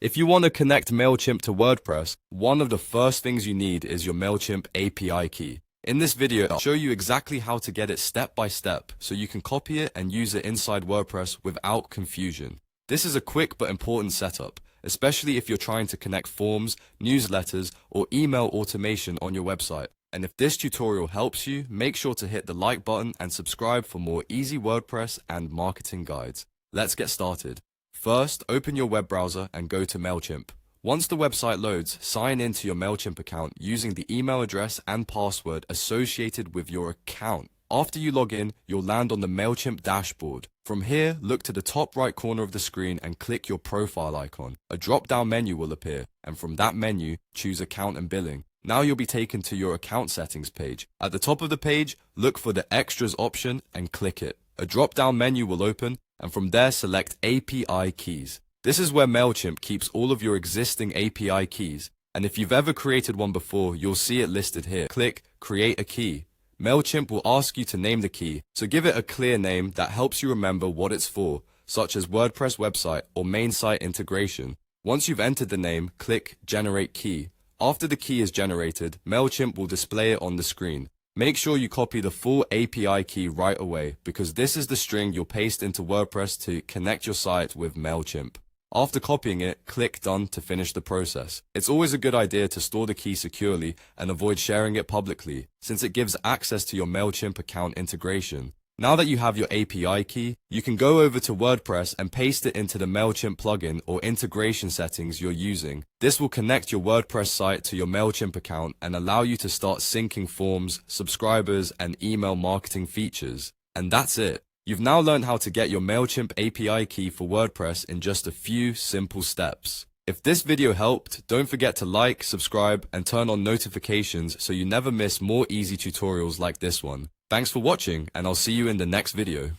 If you want to connect MailChimp to WordPress, one of the first things you need is your MailChimp API key. In this video, I'll show you exactly how to get it step by step so you can copy it and use it inside WordPress without confusion. This is a quick but important setup, especially if you're trying to connect forms, newsletters, or email automation on your website. And if this tutorial helps you, make sure to hit the like button and subscribe for more easy WordPress and marketing guides. Let's get started. First, open your web browser and go to MailChimp. Once the website loads, sign in to your MailChimp account using the email address and password associated with your account. After you log in, you'll land on the MailChimp dashboard. From here, look to the top right corner of the screen and click your profile icon. A drop-down menu will appear, and from that menu, choose Account and Billing. Now you'll be taken to your account settings page. At the top of the page, look for the Extras option and click it. A drop-down menu will open, and from there select API keys. This is where MailChimp keeps all of your existing API keys, and if you've ever created one before, you'll see it listed here. Click Create a Key. MailChimp will ask you to name the key, so give it a clear name that helps you remember what it's for, such as WordPress website or main site integration. Once you've entered the name, click Generate Key. After the key is generated, MailChimp will display it on the screen. Make sure you copy the full API key right away because this is the string you'll paste into WordPress to connect your site with MailChimp. After copying it, click Done to finish the process. It's always a good idea to store the key securely and avoid sharing it publicly, since it gives access to your MailChimp account integration. Now that you have your API key, you can go over to WordPress and paste it into the MailChimp plugin or integration settings you're using. This will connect your WordPress site to your MailChimp account and allow you to start syncing forms, subscribers, and email marketing features. And that's it. You've now learned how to get your MailChimp API key for WordPress in just a few simple steps. If this video helped, don't forget to like, subscribe, and turn on notifications so you never miss more easy tutorials like this one. Thanks for watching, and I'll see you in the next video.